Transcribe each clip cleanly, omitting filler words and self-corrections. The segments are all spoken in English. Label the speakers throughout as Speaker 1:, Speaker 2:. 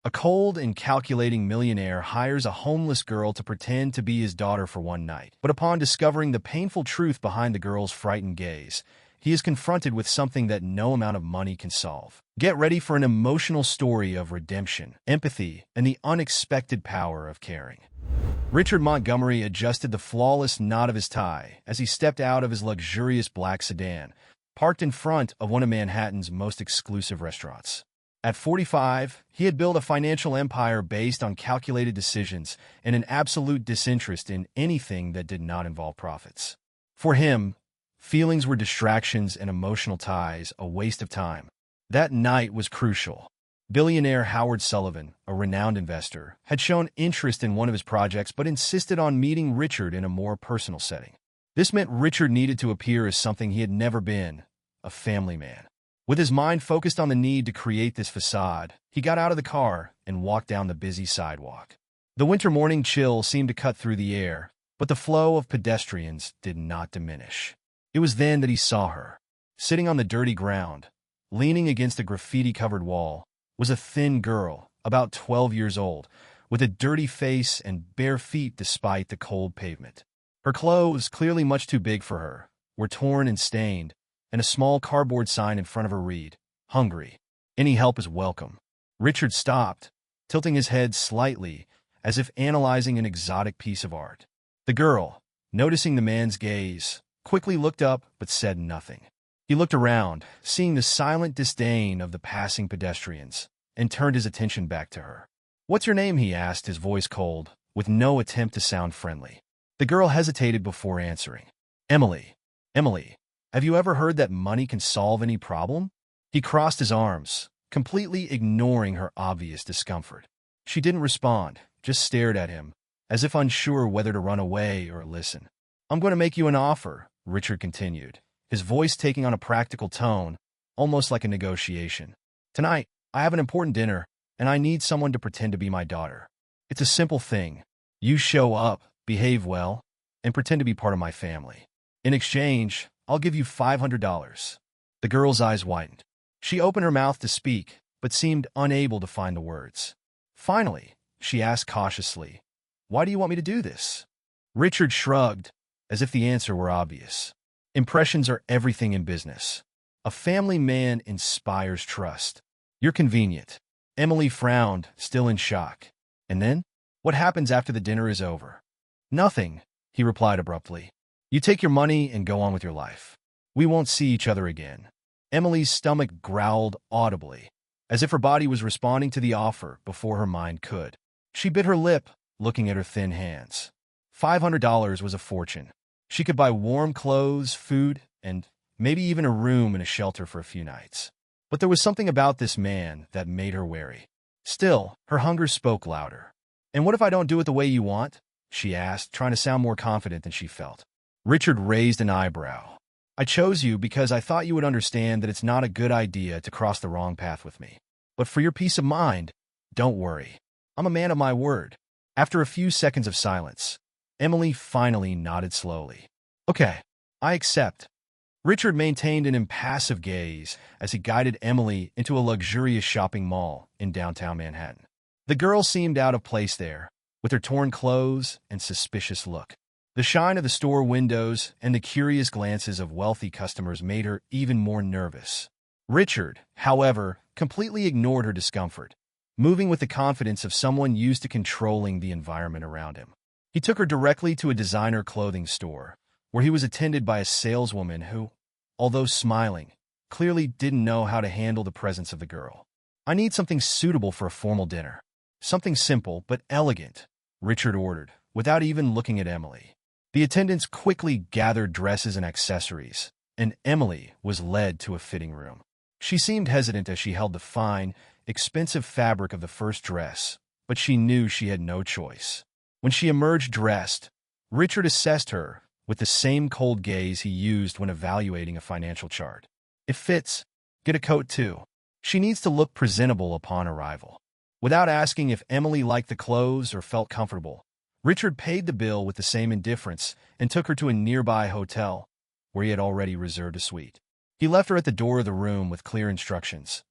Speaker 1: A cold and calculating millionaire hires a homeless girl to pretend to be his daughter for one night. But upon discovering the painful truth behind the girl's frightened gaze, he is confronted with something that no amount of money can solve. Get ready for an emotional story of redemption, empathy, and the unexpected power of caring. Richard Montgomery adjusted the flawless knot of his tie as he stepped out of his luxurious black sedan, parked in front of one of Manhattan's most exclusive restaurants. At 45, he had built a financial empire based on calculated decisions and an absolute disinterest in anything that did not involve profits. For him, feelings were distractions and emotional ties a waste of time. That night was crucial. Billionaire Howard Sullivan, a renowned investor, had shown interest in one of his projects but insisted on meeting Richard in a more personal setting. This meant Richard needed to appear as something he had never been, a family man. With his mind focused on the need to create this facade, he got out of the car and walked down the busy sidewalk. The winter morning chill seemed to cut through the air, but the flow of pedestrians did not diminish. It was then that he saw her. Sitting on the dirty ground, leaning against a graffiti-covered wall, was a thin girl, about 12 years old, with a dirty face and bare feet despite the cold pavement. Her clothes, clearly much too big for her, were torn and stained, and a small cardboard sign in front of her read, "Hungry. Any help is welcome." Richard stopped, tilting his head slightly, as if analyzing an exotic piece of art. The girl, noticing the man's gaze, quickly looked up but said nothing. He looked around, seeing the silent disdain of the passing pedestrians, and turned his attention back to her. "What's your name?" he asked, his voice cold, with no attempt to sound friendly. The girl hesitated before answering. "Emily. Emily, have you ever heard that money can solve any problem?" He crossed his arms, completely ignoring her obvious discomfort. She didn't respond, just stared at him, as if unsure whether to run away or listen. "I'm going to make you an offer," Richard continued, his voice taking on a practical tone, almost like a negotiation. "Tonight, I have an important dinner, and I need someone to pretend to be my daughter. It's a simple thing. You show up, behave well, and pretend to be part of my family. In exchange, I'll give you $500. The girl's eyes widened. She opened her mouth to speak, but seemed unable to find the words. Finally, she asked cautiously, "Why do you want me to do this?" Richard shrugged, as if the answer were obvious. Impressions are everything in business. A family man inspires trust. You're convenient. Emily frowned, still in shock. "And then? What happens after the dinner is over?" "Nothing," he replied abruptly. "You take your money and go on with your life. We won't see each other again." Emily's stomach growled audibly, as if her body was responding to the offer before her mind could. She bit her lip, looking at her thin hands. $500 was a fortune. She could buy warm clothes, food, and maybe even a room and a shelter for a few nights. But there was something about this man that made her wary. Still, her hunger spoke louder. "And what if I don't do it the way you want?" she asked, trying to sound more confident than she felt. Richard raised an eyebrow. "I chose you because I thought you would understand that it's not a good idea to cross the wrong path with me. But for your peace of mind, don't worry. I'm a man of my word." After a few seconds of silence, Emily finally nodded slowly. "Okay, I accept." Richard maintained an impassive gaze as he guided Emily into a luxurious shopping mall in downtown Manhattan. The girl seemed out of place there, with her torn clothes and suspicious look. The shine of the store windows and the curious glances of wealthy customers made her even more nervous. Richard, however, completely ignored her discomfort, moving with the confidence of someone used to controlling the environment around him. He took her directly to a designer clothing store, where he was attended by a saleswoman who, although smiling, clearly didn't know how to handle the presence of the girl. "I need something suitable for a formal dinner. Something simple but elegant," Richard ordered, without even looking at Emily. The attendants quickly gathered dresses and accessories, and Emily was led to a fitting room. She seemed hesitant as she held the fine, expensive fabric of the first dress, but she knew she had no choice. When she emerged dressed, Richard assessed her with the same cold gaze he used when evaluating a financial chart. "It fits. Get a coat too. She needs to look presentable upon arrival." Without asking if Emily liked the clothes or felt comfortable, Richard paid the bill with the same indifference and took her to a nearby hotel, where he had already reserved a suite. He left her at the door of the room with clear instructions.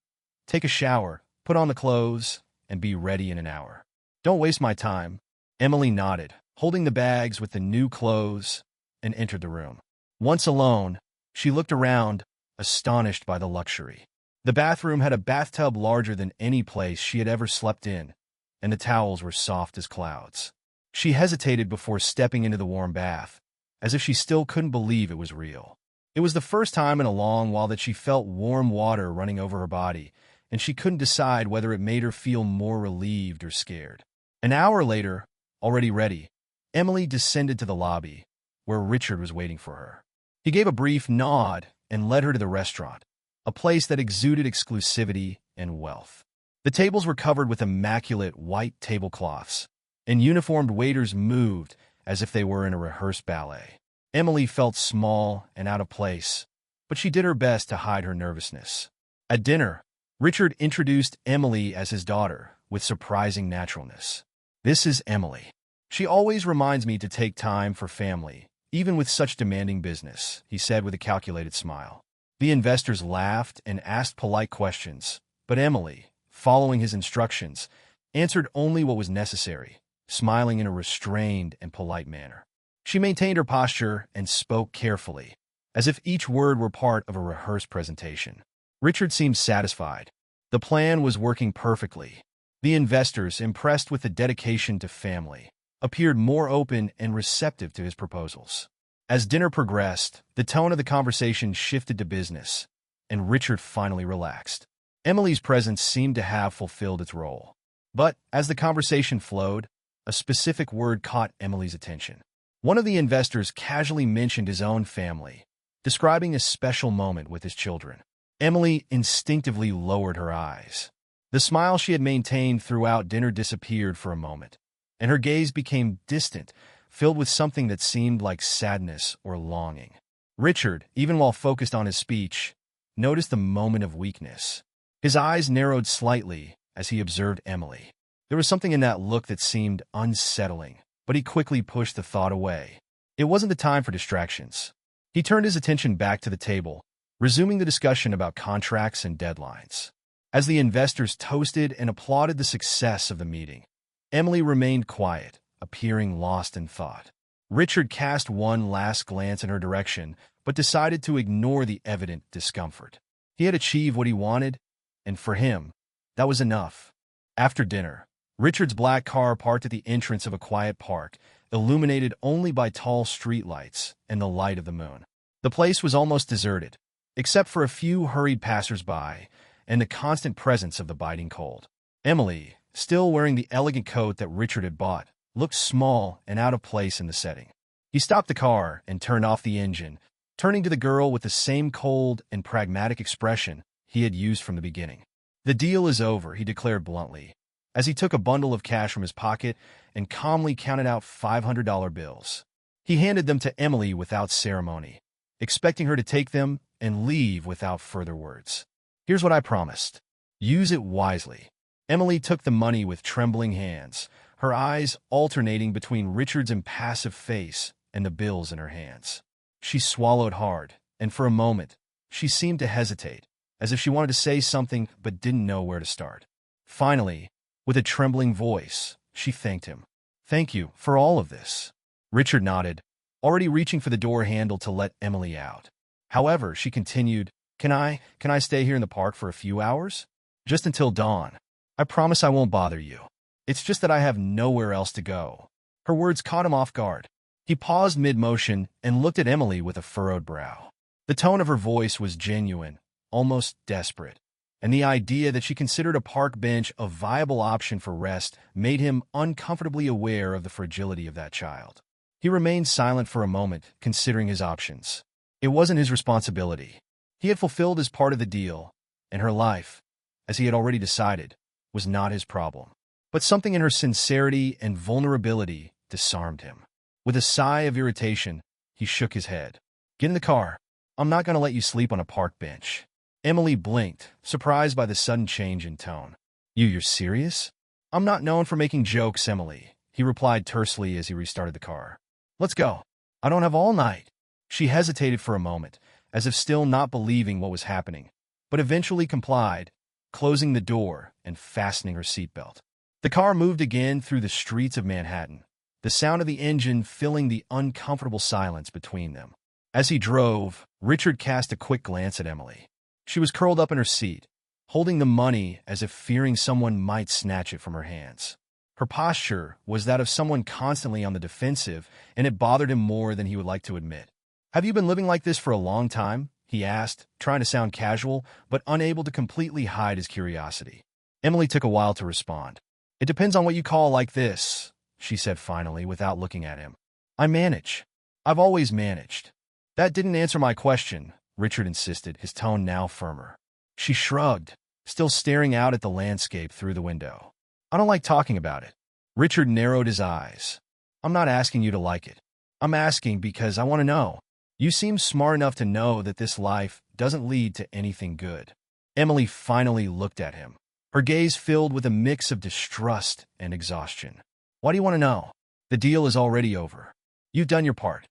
Speaker 1: "Take a shower, put on the clothes, and be ready in an hour. Don't waste my time. Emily nodded, holding the bags with the new clothes, and entered the room. Once alone, she looked around, astonished by the luxury. The bathroom had a bathtub larger than any place she had ever slept in, and the towels were soft as clouds. She hesitated before stepping into the warm bath, as if she still couldn't believe it was real. It was the first time in a long while that she felt warm water running over her body, and she couldn't decide whether it made her feel more relieved or scared. An hour later, already ready, Emily descended to the lobby, where Richard was waiting for her. He gave a brief nod and led her to the restaurant, a place that exuded exclusivity and wealth. The tables were covered with immaculate white tablecloths, and uniformed waiters moved as if they were in a rehearsed ballet. Emily felt small and out of place, but she did her best to hide her nervousness. At dinner, Richard introduced Emily as his daughter with surprising naturalness. "This is Emily. She always reminds me to take time for family, even with such demanding business," he said with a calculated smile. The investors laughed and asked polite questions, but Emily, following his instructions, answered only what was necessary, smiling in a restrained and polite manner. She maintained her posture and spoke carefully, as if each word were part of a rehearsed presentation. Richard seemed satisfied. The plan was working perfectly. The investors, impressed with the dedication to family, appeared more open and receptive to his proposals. As dinner progressed, the tone of the conversation shifted to business, and Richard finally relaxed. Emily's presence seemed to have fulfilled its role. But as the conversation flowed, a specific word caught Emily's attention. One of the investors casually mentioned his own family, describing a special moment with his children. Emily instinctively lowered her eyes. The smile she had maintained throughout dinner disappeared for a moment, and her gaze became distant, filled with something that seemed like sadness or longing. Richard, even while focused on his speech, noticed the moment of weakness. His eyes narrowed slightly as he observed Emily. There was something in that look that seemed unsettling, but he quickly pushed the thought away. It wasn't the time for distractions. He turned his attention back to the table, resuming the discussion about contracts and deadlines. As the investors toasted and applauded the success of the meeting, Emily remained quiet, appearing lost in thought. Richard cast one last glance in her direction, but decided to ignore the evident discomfort. He had achieved what he wanted, and for him, that was enough. After dinner, Richard's black car parked at the entrance of a quiet park, illuminated only by tall streetlights and the light of the moon. The place was almost deserted, except for a few hurried passers-by and the constant presence of the biting cold. Emily, still wearing the elegant coat that Richard had bought, looked small and out of place in the setting. He stopped the car and turned off the engine, turning to the girl with the same cold and pragmatic expression he had used from the beginning. "The deal is over," he declared bluntly, as he took a bundle of cash from his pocket and calmly counted out $500 bills. He handed them to Emily without ceremony, expecting her to take them and leave without further words. "Here's what I promised. Use it wisely." Emily took the money with trembling hands, her eyes alternating between Richard's impassive face and the bills in her hands. She swallowed hard, and for a moment, she seemed to hesitate, as if she wanted to say something but didn't know where to start. Finally, with a trembling voice, she thanked him. "Thank you for all of this." Richard nodded, already reaching for the door handle to let Emily out. However, she continued, Can I stay here in the park for a few hours? Just until dawn. I promise I won't bother you. It's just that I have nowhere else to go." Her words caught him off guard. He paused mid-motion and looked at Emily with a furrowed brow. The tone of her voice was genuine, almost desperate, and the idea that she considered a park bench a viable option for rest made him uncomfortably aware of the fragility of that child. He remained silent for a moment, considering his options. It wasn't his responsibility. He had fulfilled his part of the deal, and her life, as he had already decided, was not his problem. But something in her sincerity and vulnerability disarmed him. With a sigh of irritation, he shook his head. "Get in the car. I'm not going to let you sleep on a park bench." Emily blinked, surprised by the sudden change in tone. You're serious?" "I'm not known for making jokes, Emily," he replied tersely as he restarted the car. "Let's go. I don't have all night." She hesitated for a moment, as if still not believing what was happening, but eventually complied, closing the door and fastening her seatbelt. The car moved again through the streets of Manhattan, the sound of the engine filling the uncomfortable silence between them. As he drove, Richard cast a quick glance at Emily. She was curled up in her seat, holding the money as if fearing someone might snatch it from her hands. Her posture was that of someone constantly on the defensive, and it bothered him more than he would like to admit. "Have you been living like this for a long time?" he asked, trying to sound casual, but unable to completely hide his curiosity. Emily took a while to respond. "It depends on what you call like this," she said finally, without looking at him. "I manage. I've always managed." "That didn't answer my question," Richard insisted, his tone now firmer. She shrugged, still staring out at the landscape through the window. "I don't like talking about it." Richard narrowed his eyes. "I'm not asking you to like it. I'm asking because I want to know. You seem smart enough to know that this life doesn't lead to anything good." Emily finally looked at him, her gaze filled with a mix of distrust and exhaustion. "Why do you want to know? The deal is already over. You've done your part."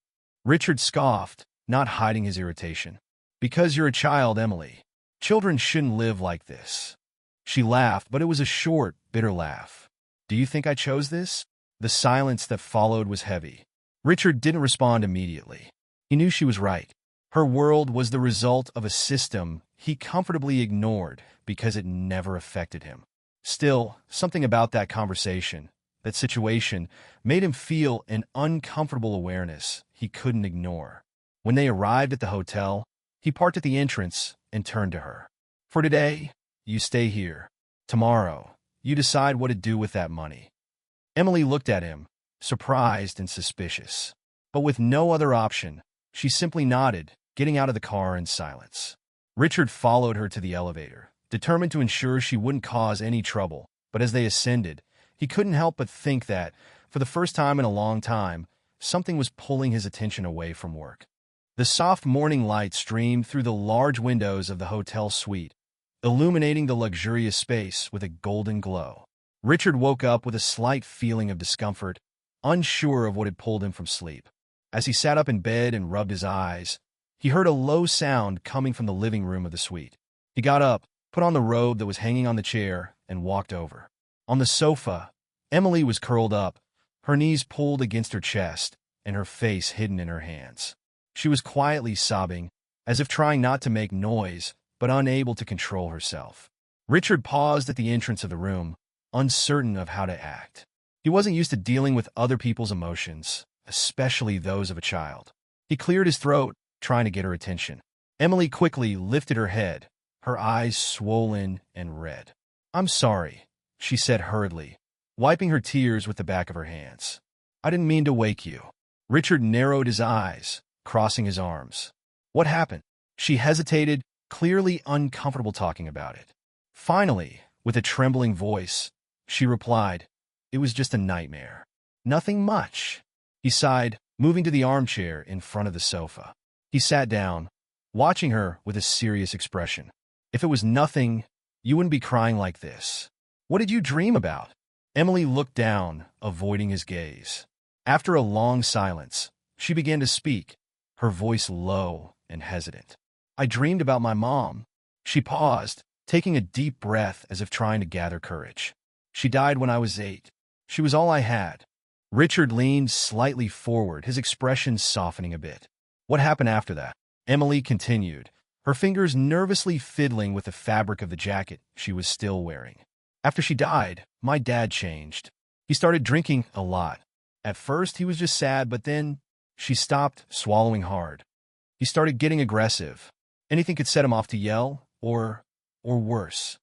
Speaker 1: Richard scoffed, not hiding his irritation. "Because you're a child, Emily. Children shouldn't live like this." She laughed, but it was a short, bitter laugh. "Do you think I chose this?" The silence that followed was heavy. Richard didn't respond immediately. He knew she was right. Her world was the result of a system he comfortably ignored because it never affected him. Still, something about that conversation, that situation, made him feel an uncomfortable awareness he couldn't ignore. When they arrived at the hotel, he parked at the entrance and turned to her. "For today, you stay here. Tomorrow, you decide what to do with that money." Emily looked at him, surprised and suspicious. But with no other option, she simply nodded, getting out of the car in silence. Richard followed her to the elevator, determined to ensure she wouldn't cause any trouble. But as they ascended, he couldn't help but think that, for the first time in a long time, something was pulling his attention away from work. The soft morning light streamed through the large windows of the hotel suite, illuminating the luxurious space with a golden glow. Richard woke up with a slight feeling of discomfort, unsure of what had pulled him from sleep. As he sat up in bed and rubbed his eyes, he heard a low sound coming from the living room of the suite. He got up, put on the robe that was hanging on the chair, and walked over. On the sofa, Emily was curled up, her knees pulled against her chest, and her face hidden in her hands. She was quietly sobbing, as if trying not to make noise, but unable to control herself. Richard paused at the entrance of the room, uncertain of how to act. He wasn't used to dealing with other people's emotions, especially those of a child. He cleared his throat, trying to get her attention. Emily quickly lifted her head, her eyes swollen and red. "I'm sorry," she said hurriedly, wiping her tears with the back of her hands. "I didn't mean to wake you." Richard narrowed his eyes, crossing his arms. "What happened?" She hesitated, clearly uncomfortable talking about it. Finally, with a trembling voice, she replied, "It was just a nightmare. Nothing much." He sighed, moving to the armchair in front of the sofa. He sat down, watching her with a serious expression. "If it was nothing, you wouldn't be crying like this. What did you dream about?" Emily looked down, avoiding his gaze. After a long silence, she began to speak, her voice low and hesitant. "I dreamed about my mom." She paused, taking a deep breath as if trying to gather courage. "She died when I was 8. She was all I had." Richard leaned slightly forward, his expression softening a bit. "What happened after that?" Emily continued, her fingers nervously fiddling with the fabric of the jacket she was still wearing. "After she died, my dad changed. He started drinking a lot. At first, he was just sad, but then..." She stopped, swallowing hard. "He started getting aggressive. Anything could set him off to yell, or worse."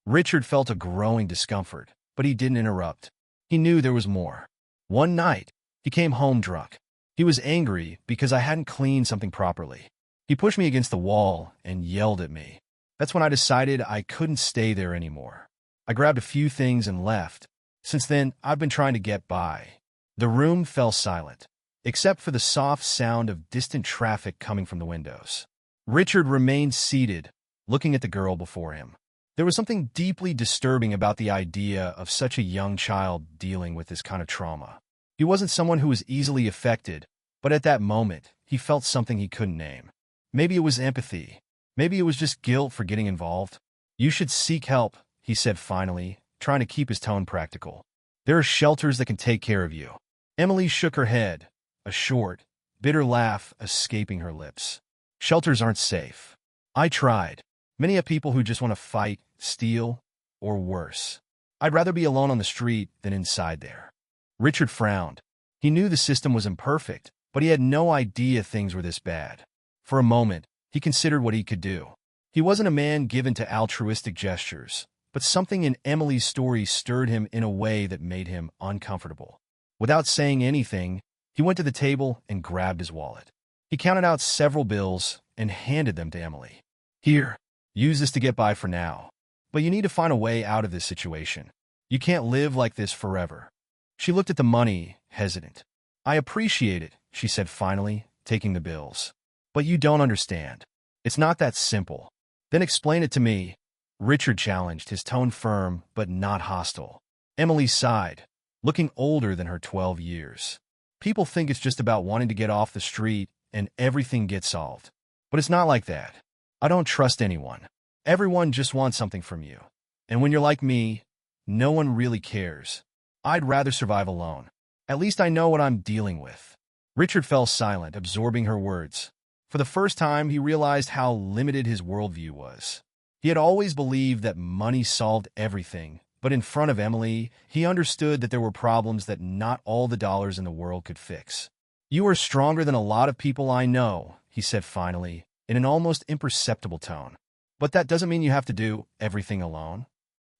Speaker 1: Richard felt a growing discomfort, but he didn't interrupt. He knew there was more. "One night, he came home drunk. He was angry because I hadn't cleaned something properly. He pushed me against the wall and yelled at me. That's when I decided I couldn't stay there anymore. I grabbed a few things and left. Since then, I've been trying to get by." The room fell silent, except for the soft sound of distant traffic coming from the windows. Richard remained seated, looking at the girl before him. There was something deeply disturbing about the idea of such a young child dealing with this kind of trauma. He wasn't someone who was easily affected, but at that moment, he felt something he couldn't name. Maybe it was empathy. Maybe it was just guilt for getting involved. You should seek help, he said finally, trying to keep his tone practical. There are shelters that can take care of you. Emily shook her head, a short, bitter laugh escaping her lips. Shelters aren't safe. I tried. Many have people who just want to fight, steal, or worse. I'd rather be alone on the street than inside there. Richard frowned. He knew the system was imperfect, but he had no idea things were this bad. For a moment, he considered what he could do. He wasn't a man given to altruistic gestures, but something in Emily's story stirred him in a way that made him uncomfortable. Without saying anything, he went to the table and grabbed his wallet. He counted out several bills and handed them to Emily. Here, use this to get by for now. But you need to find a way out of this situation. You can't live like this forever. She looked at the money, hesitant. I appreciate it, she said finally, taking the bills. But you don't understand. It's not that simple. Then explain it to me. Richard challenged, his tone firm but not hostile. Emily sighed, looking older than her 12 years. People think it's just about wanting to get off the street and everything gets solved. But it's not like that. I don't trust anyone. Everyone just wants something from you. And when you're like me, no one really cares. I'd rather survive alone. At least I know what I'm dealing with. Richard fell silent, absorbing her words. For the first time, he realized how limited his worldview was. He had always believed that money solved everything, but in front of Emily, he understood that there were problems that not all the dollars in the world could fix. You are stronger than a lot of people I know, he said finally, in an almost imperceptible tone. But that doesn't mean you have to do everything alone.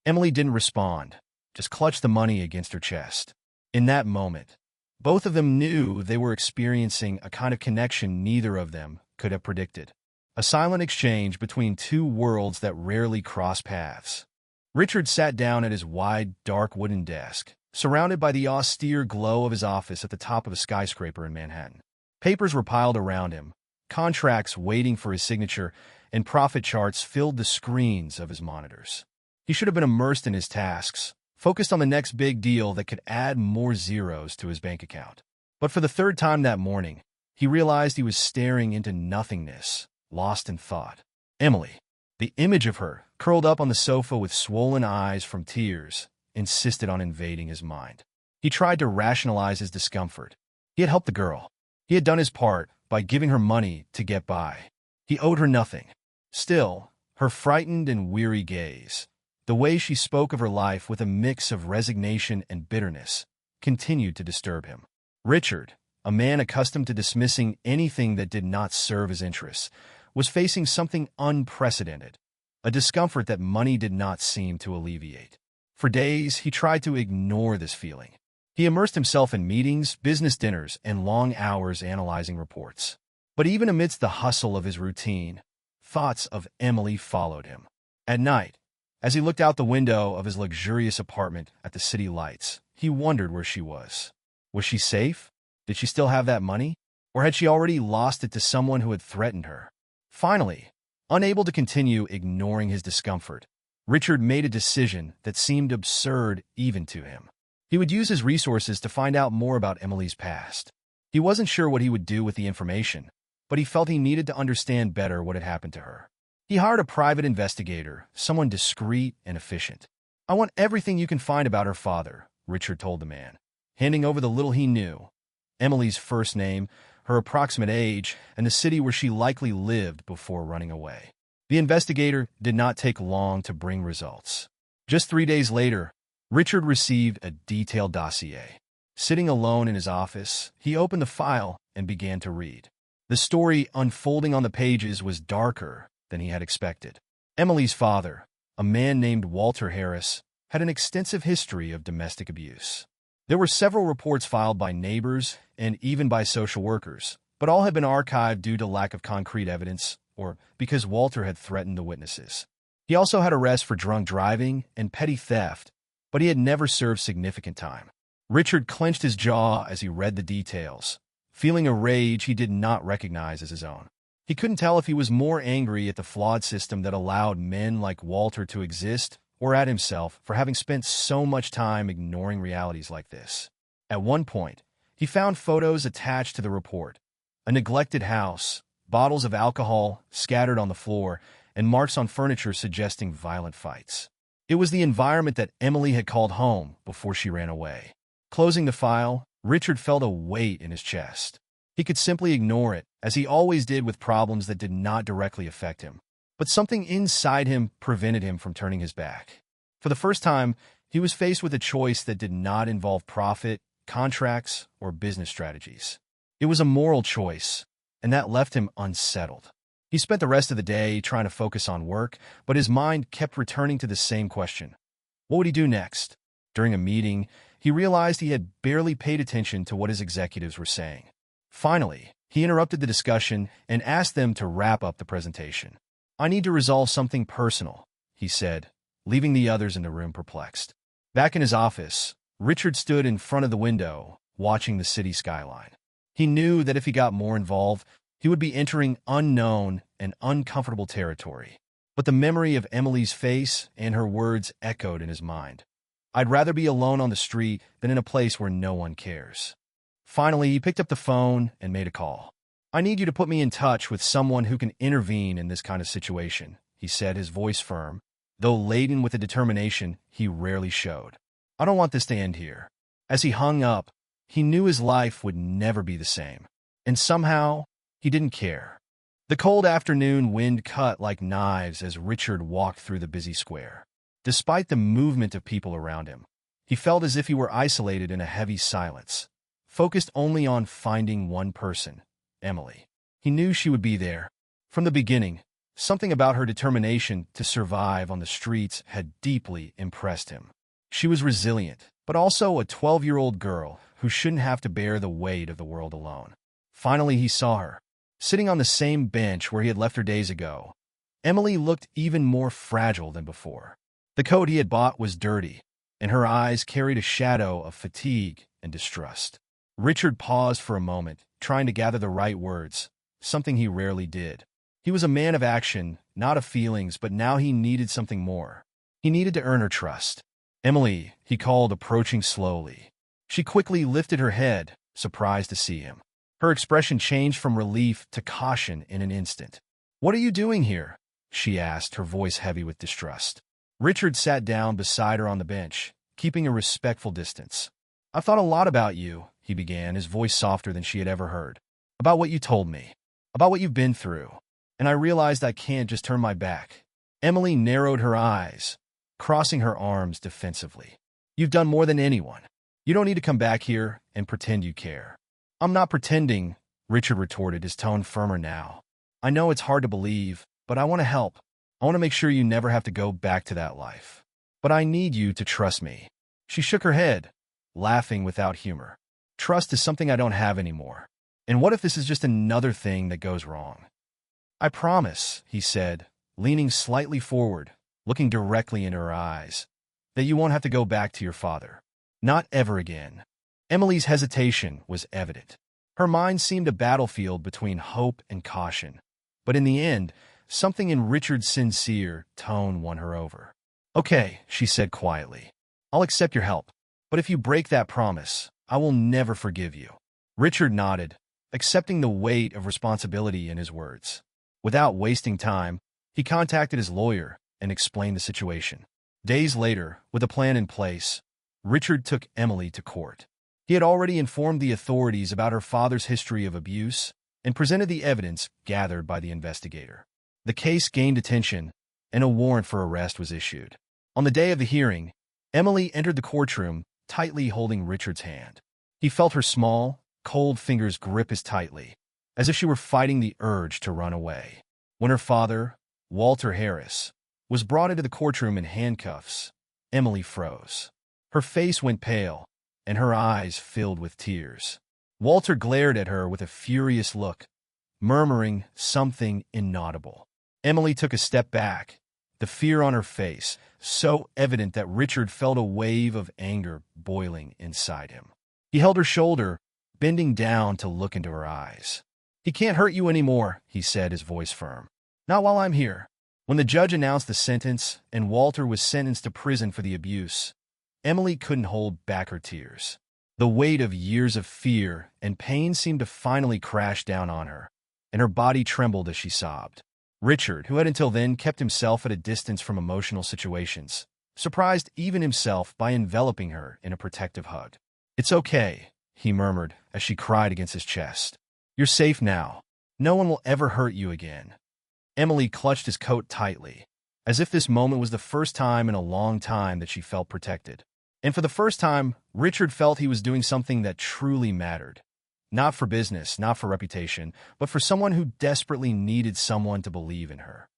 Speaker 1: Emily didn't respond, just clutched the money against her chest. In that moment, both of them knew they were experiencing a kind of connection neither of them could have predicted. A silent exchange between two worlds that rarely cross paths. Richard sat down at his wide, dark wooden desk, surrounded by the austere glow of his office at the top of a skyscraper in Manhattan. Papers were piled around him, contracts waiting for his signature, and profit charts filled the screens of his monitors. He should have been immersed in his tasks, focused on the next big deal that could add more zeros to his bank account. But for the third time that morning, he realized he was staring into nothingness, lost in thought. Emily, the image of her, curled up on the sofa with swollen eyes from tears, insisted on invading his mind. He tried to rationalize his discomfort. He had helped the girl. He had done his part by giving her money to get by. He owed her nothing. Still, her frightened and weary gaze, the way she spoke of her life with a mix of resignation and bitterness, continued to disturb him. Richard, a man accustomed to dismissing anything that did not serve his interests, was facing something unprecedented, a discomfort that money did not seem to alleviate. For days, he tried to ignore this feeling. He immersed himself in meetings, business dinners, and long hours analyzing reports. But even amidst the hustle of his routine, thoughts of Emily followed him. At night, as he looked out the window of his luxurious apartment at the city lights, he wondered where she was. Was she safe? Did she still have that money? Or had she already lost it to someone who had threatened her? Finally, unable to continue ignoring his discomfort, Richard made a decision that seemed absurd even to him. He would use his resources to find out more about Emily's past. He wasn't sure what he would do with the information, but he felt he needed to understand better what had happened to her. He hired a private investigator, someone discreet and efficient. I want everything you can find about her father, Richard told the man, handing over the little he knew. Emily's first name, her approximate age, and the city where she likely lived before running away. The investigator did not take long to bring results. Just 3 days later, Richard received a detailed dossier. Sitting alone in his office, he opened the file and began to read. The story unfolding on the pages was darker than he had expected. Emily's father, a man named Walter Harris, had an extensive history of domestic abuse. There were several reports filed by neighbors and even by social workers, but all had been archived due to lack of concrete evidence or because Walter had threatened the witnesses. He also had arrests for drunk driving and petty theft, but he had never served significant time. Richard clenched his jaw as he read the details, feeling a rage he did not recognize as his own. He couldn't tell if he was more angry at the flawed system that allowed men like Walter to exist or at himself for having spent so much time ignoring realities like this. At one point, he found photos attached to the report. A neglected house, bottles of alcohol scattered on the floor, and marks on furniture suggesting violent fights. It was the environment that Emily had called home before she ran away. Closing the file, Richard felt a weight in his chest. He could simply ignore it, as he always did with problems that did not directly affect him. But something inside him prevented him from turning his back. For the first time, he was faced with a choice that did not involve profit, contracts, or business strategies. It was a moral choice, and that left him unsettled. He spent the rest of the day trying to focus on work, but his mind kept returning to the same question. What would he do next? During a meeting, he realized he had barely paid attention to what his executives were saying. Finally, he interrupted the discussion and asked them to wrap up the presentation. "I need to resolve something personal," he said, leaving the others in the room perplexed. Back in his office, Richard stood in front of the window, watching the city skyline. He knew that if he got more involved, he would be entering unknown and uncomfortable territory. But the memory of Emily's face and her words echoed in his mind. "I'd rather be alone on the street than in a place where no one cares." Finally, he picked up the phone and made a call. "I need you to put me in touch with someone who can intervene in this kind of situation," he said, his voice firm, though laden with a determination he rarely showed. "I don't want this to end here." As he hung up, he knew his life would never be the same. And somehow, he didn't care. The cold afternoon wind cut like knives as Richard walked through the busy square. Despite the movement of people around him, he felt as if he were isolated in a heavy silence, focused only on finding one person, Emily. He knew she would be there. From the beginning, something about her determination to survive on the streets had deeply impressed him. She was resilient, but also a 12-year-old girl who shouldn't have to bear the weight of the world alone. Finally, he saw her, sitting on the same bench where he had left her days ago. Emily looked even more fragile than before. The coat he had bought was dirty, and her eyes carried a shadow of fatigue and distrust. Richard paused for a moment, trying to gather the right words, something he rarely did. He was a man of action, not of feelings, but now he needed something more. He needed to earn her trust. "Emily," he called, approaching slowly. She quickly lifted her head, surprised to see him. Her expression changed from relief to caution in an instant. "What are you doing here?" she asked, her voice heavy with distrust. Richard sat down beside her on the bench, keeping a respectful distance. "I've thought a lot about you," he began, his voice softer than she had ever heard. "About what you told me, about what you've been through, and I realized I can't just turn my back." Emily narrowed her eyes, crossing her arms defensively. "You've done more than anyone. You don't need to come back here and pretend you care." "I'm not pretending," Richard retorted, his tone firmer now. "I know it's hard to believe, but I want to help. I want to make sure you never have to go back to that life. But I need you to trust me." She shook her head, laughing without humor. "Trust is something I don't have anymore. And what if this is just another thing that goes wrong?" "I promise," he said, leaning slightly forward, looking directly into her eyes, "that you won't have to go back to your father. Not ever again." Emily's hesitation was evident. Her mind seemed a battlefield between hope and caution. But in the end, something in Richard's sincere tone won her over. "Okay," she said quietly. "I'll accept your help. But if you break that promise, I will never forgive you." Richard nodded, accepting the weight of responsibility in his words. Without wasting time, he contacted his lawyer and explained the situation. Days later, with a plan in place, Richard took Emily to court. He had already informed the authorities about her father's history of abuse and presented the evidence gathered by the investigator. The case gained attention, and a warrant for arrest was issued. On the day of the hearing, Emily entered the courtroom, tightly holding Richard's hand. He felt her small, cold fingers grip as tightly, as if she were fighting the urge to run away. When her father, Walter Harris, was brought into the courtroom in handcuffs, Emily froze. Her face went pale, and her eyes filled with tears. Walter glared at her with a furious look, murmuring something inaudible. Emily took a step back, the fear on her face so evident that Richard felt a wave of anger boiling inside him. He held her shoulder, bending down to look into her eyes. "He can't hurt you anymore," he said, his voice firm. "Not while I'm here." When the judge announced the sentence and Walter was sentenced to prison for the abuse, Emily couldn't hold back her tears. The weight of years of fear and pain seemed to finally crash down on her, and her body trembled as she sobbed. Richard, who had until then kept himself at a distance from emotional situations, surprised even himself by enveloping her in a protective hug. "It's okay," he murmured as she cried against his chest. "You're safe now. No one will ever hurt you again." Emily clutched his coat tightly, as if this moment was the first time in a long time that she felt protected. And for the first time, Richard felt he was doing something that truly mattered. Not for business, not for reputation, but for someone who desperately needed someone to believe in her.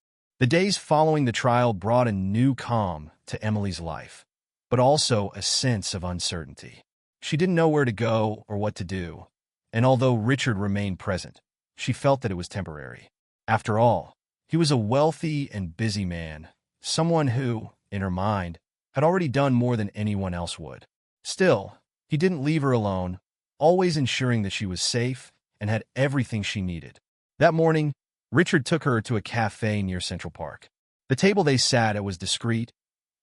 Speaker 1: The days following the trial brought a new calm to Emily's life, but also a sense of uncertainty. She didn't know where to go or what to do, and although Richard remained present, she felt that it was temporary. After all, he was a wealthy and busy man, someone who, in her mind, had already done more than anyone else would. Still, he didn't leave her alone, always ensuring that she was safe and had everything she needed. That morning, Richard took her to a cafe near Central Park. The table they sat at was discreet,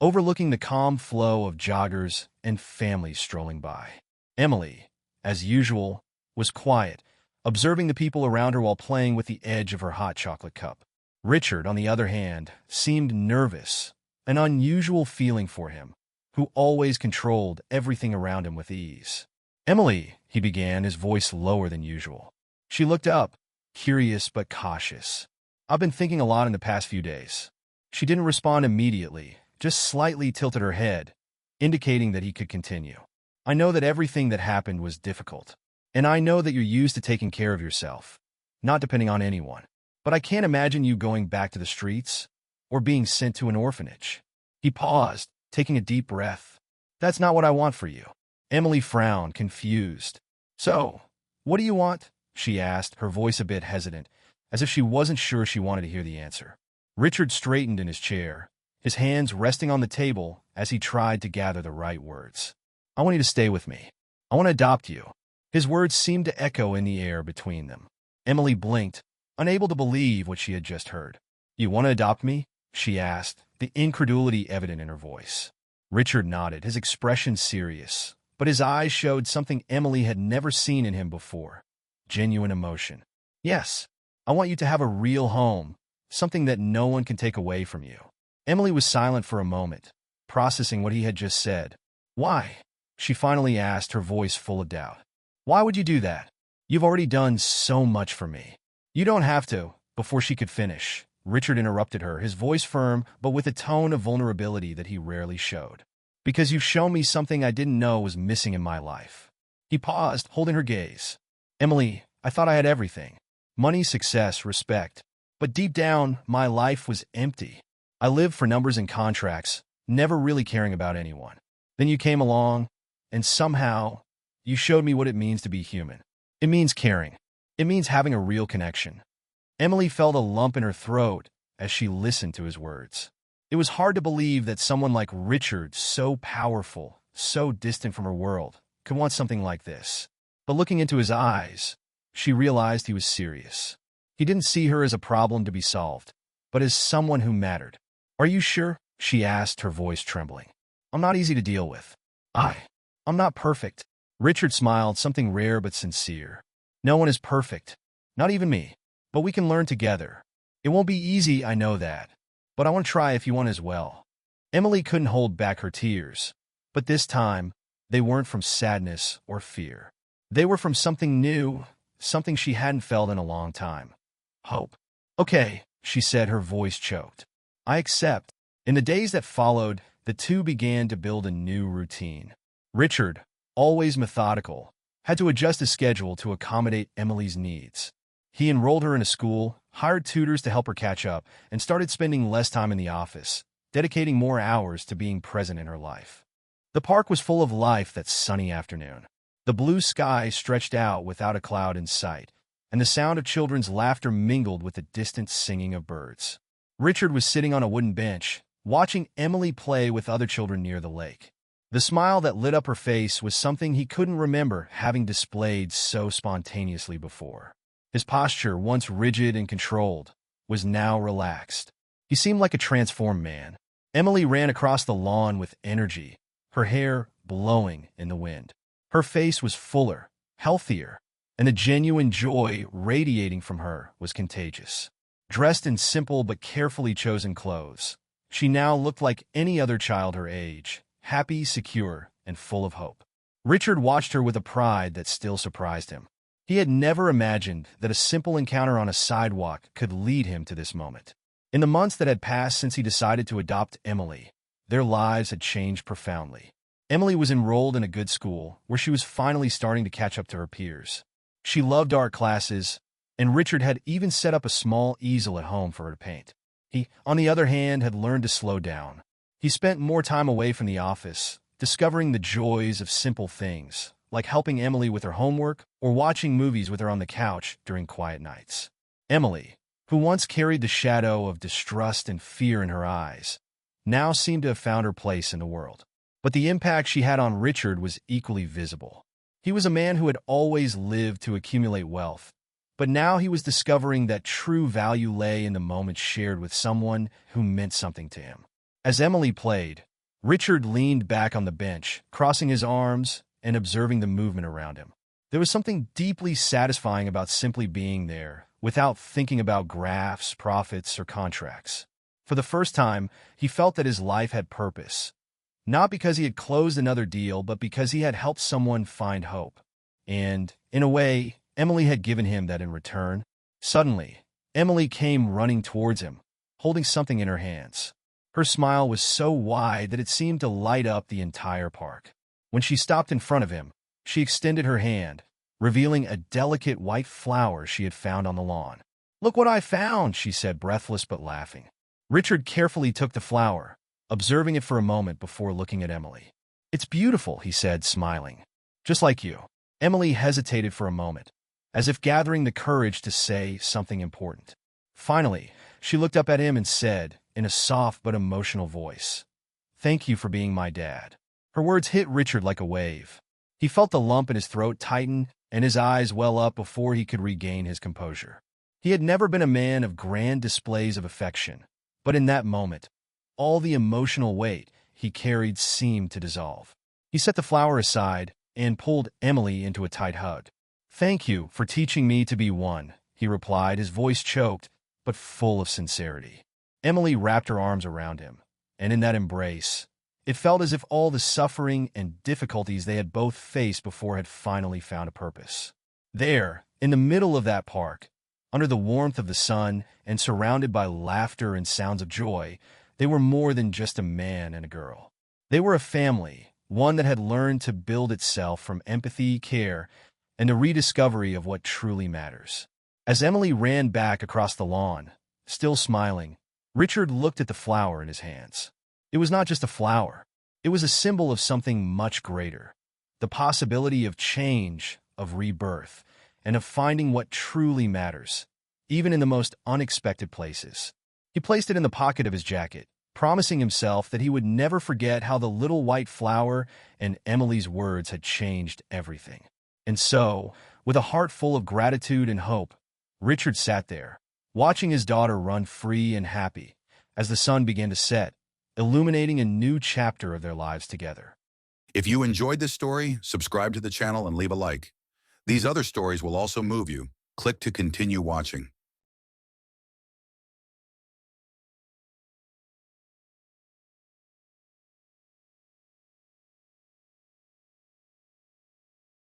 Speaker 1: overlooking the calm flow of joggers and families strolling by. Emily, as usual, was quiet, observing the people around her while playing with the edge of her hot chocolate cup. Richard, on the other hand, seemed nervous, an unusual feeling for him, who always controlled everything around him with ease. "Emily," he began, his voice lower than usual. She looked up, curious but cautious. "I've been thinking a lot in the past few days." She didn't respond immediately, just slightly tilted her head, indicating that he could continue. "I know that everything that happened was difficult, and I know that you're used to taking care of yourself, not depending on anyone. But I can't imagine you going back to the streets or being sent to an orphanage." He paused, taking a deep breath. "That's not what I want for you." Emily frowned, confused. "So, what do you want?" she asked, her voice a bit hesitant, as if she wasn't sure she wanted to hear the answer. Richard straightened in his chair, his hands resting on the table as he tried to gather the right words. "I want you to stay with me. I want to adopt you." His words seemed to echo in the air between them. Emily blinked, unable to believe what she had just heard. "You want to adopt me?" she asked, the incredulity evident in her voice. Richard nodded, his expression serious, but his eyes showed something Emily had never seen in him before: genuine emotion. "Yes, I want you to have a real home, something that no one can take away from you." Emily was silent for a moment, processing what he had just said. "Why?" she finally asked, her voice full of doubt. "Why would you do that? You've already done so much for me." "You don't have to." Before she could finish, Richard interrupted her, his voice firm but with a tone of vulnerability that he rarely showed. "Because you've shown me something I didn't know was missing in my life." He paused, holding her gaze. "Emily, I thought I had everything. Money, success, respect. But deep down, my life was empty. I lived for numbers and contracts, never really caring about anyone. Then you came along, and somehow, you showed me what it means to be human. It means caring. It means having a real connection." Emily felt a lump in her throat as she listened to his words. It was hard to believe that someone like Richard, so powerful, so distant from her world, could want something like this. But looking into his eyes, she realized he was serious. He didn't see her as a problem to be solved, but as someone who mattered. "Are you sure?" she asked, her voice trembling. "I'm not easy to deal with. I'm not perfect." Richard smiled, something rare but sincere. "No one is perfect, not even me. But we can learn together. It won't be easy, I know that. But I want to try if you want as well." Emily couldn't hold back her tears, but this time, they weren't from sadness or fear. They were from something new, something she hadn't felt in a long time: hope. "Okay," she said, her voice choked. "I accept." In the days that followed, the two began to build a new routine. Richard, always methodical, had to adjust his schedule to accommodate Emily's needs. He enrolled her in a school, hired tutors to help her catch up, and started spending less time in the office, dedicating more hours to being present in her life. The park was full of life that sunny afternoon. The blue sky stretched out without a cloud in sight, and the sound of children's laughter mingled with the distant singing of birds. Richard was sitting on a wooden bench, watching Emily play with other children near the lake. The smile that lit up her face was something he couldn't remember having displayed so spontaneously before. His posture, once rigid and controlled, was now relaxed. He seemed like a transformed man. Emily ran across the lawn with energy, her hair blowing in the wind. Her face was fuller, healthier, and the genuine joy radiating from her was contagious. dressed in simple but carefully chosen clothes. She now looked like any other child her age, happy, secure, and full of hope. Richard watched her with a pride that still surprised him. He had never imagined that a simple encounter on a sidewalk could lead him to this moment. In the months that had passed since he decided to adopt Emily, their lives had changed profoundly. Emily was enrolled in a good school, where she was finally starting to catch up to her peers. She loved art classes, and Richard had even set up a small easel at home for her to paint. He, on the other hand, had learned to slow down. He spent more time away from the office, discovering the joys of simple things, like helping Emily with her homework or watching movies with her on the couch during quiet nights. Emily, who once carried the shadow of distrust and fear in her eyes, now seemed to have found her place in the world. But the impact she had on Richard was equally visible. He was a man who had always lived to accumulate wealth, but now he was discovering that true value lay in the moments shared with someone who meant something to him. As Emily played, Richard leaned back on the bench, crossing his arms and observing the movement around him. There was something deeply satisfying about simply being there, without thinking about graphs, profits, or contracts. For the first time, he felt that his life had purpose. Not because he had closed another deal, but because he had helped someone find hope. And, in a way, Emily had given him that in return. Suddenly, Emily came running towards him, holding something in her hands. Her smile was so wide that it seemed to light up the entire park. When she stopped in front of him, she extended her hand, revealing a delicate white flower she had found on the lawn. "Look what I found," she said, breathless but laughing. Richard carefully took the flower, observing it for a moment before looking at Emily. "It's beautiful," he said, smiling. "Just like you." Emily hesitated for a moment, as if gathering the courage to say something important. Finally, she looked up at him and said, in a soft but emotional voice, "Thank you for being my dad." Her words hit Richard like a wave. He felt the lump in his throat tighten and his eyes well up before he could regain his composure. He had never been a man of grand displays of affection, but in that moment, all the emotional weight he carried seemed to dissolve. He set the flower aside and pulled Emily into a tight hug. "Thank you for teaching me to be one," he replied, his voice choked, but full of sincerity. Emily wrapped her arms around him, and in that embrace, it felt as if all the suffering and difficulties they had both faced before had finally found a purpose. There, in the middle of that park, under the warmth of the sun and surrounded by laughter and sounds of joy, they were more than just a man and a girl. They were a family, one that had learned to build itself from empathy, care, and the rediscovery of what truly matters. As Emily ran back across the lawn, still smiling, Richard looked at the flower in his hands. It was not just a flower. It was a symbol of something much greater. The possibility of change, of rebirth, and of finding what truly matters, even in the most unexpected places. He placed it in the pocket of his jacket, promising himself that he would never forget how the little white flower and Emily's words had changed everything. And so, with a heart full of gratitude and hope, Richard sat there, watching his daughter run free and happy as the sun began to set, illuminating a new chapter of their lives together.
Speaker 2: If you enjoyed this story, subscribe to the channel and leave a like. These other stories will also move you. Click to continue watching.